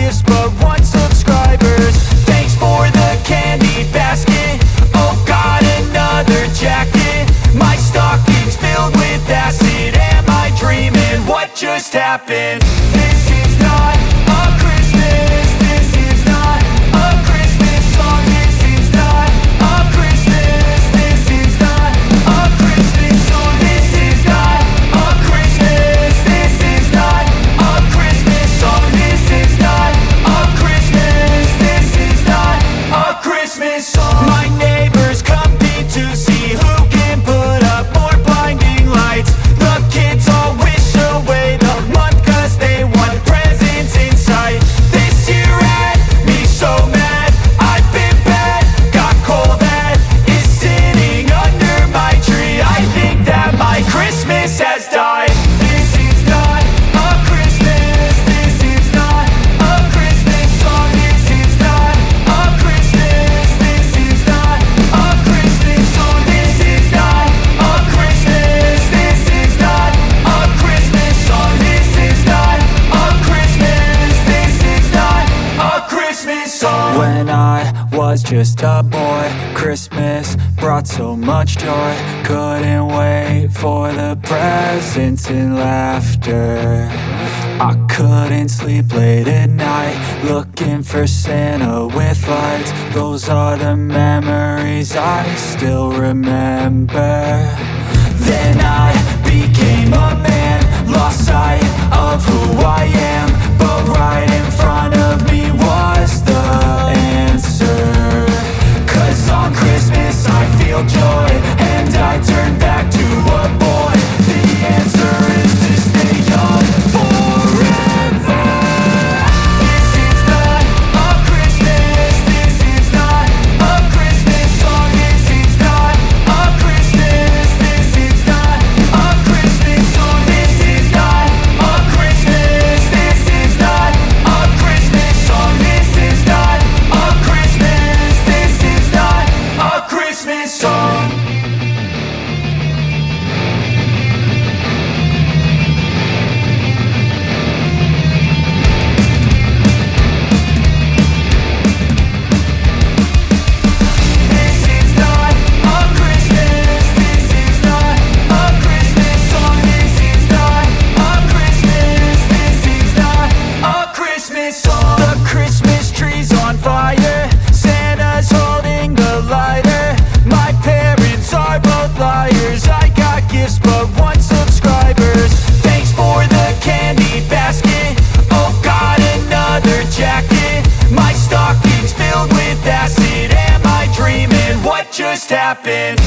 gifts but 1 subscribers. Thanks for the candy basket. Oh God, another jacket. My stocking's filled with acid. Am I dreaming? What just happened? This is not a Christmas. This is not a Christmas song. This is not a Christmas. This is not a Christmas song. This is not a Christmas. This is not a Christmas song. This is not a Christmas. This is not a Christmas song. My neighbors compete to see who can put up more blinding lights. The kids all wish away the month 'cause they want presents in sight. This year had me so mad. I've been bad, got coal that is sitting under my tree. I think that my Christmas has died. This is not a Christmas. This is not a Christmas song. This is not a Christmas. This is not a Christmas song. This is not a Christmas. This is not a Christmas song. This is not a Christmas. This is not a Christmas song. When I was just a boy, Christmas brought so much joy. Couldn't wait for the presents and laughter. I couldn't sleep late at night, looking for Santa with lights. Those are the memories I still remember. Then I became a man, lost sight of who I am. But right in front of me was the answer. 'Cause on Christmas I feel joy, and I turn back to a boy. The answer is to stay young forever. This is not a Christmas. This is not a Christmas song. This is not a Christmas. This is not a Christmas song. This is not a Christmas. This is not a Christmas song. This is not a Christmas. This is not a Christmas song. This is not a Christmas. This is not a Christmas song. This is not a Christmas. This is not a Christmas song. The Christmas tree's on fire. Santa's holding the lighter. My parents are both liars. I got gifts but 1 subscribers. Thanks for the candy basket. Oh God, another jacket. My stocking's filled with acid. Am I dreaming? What just happened?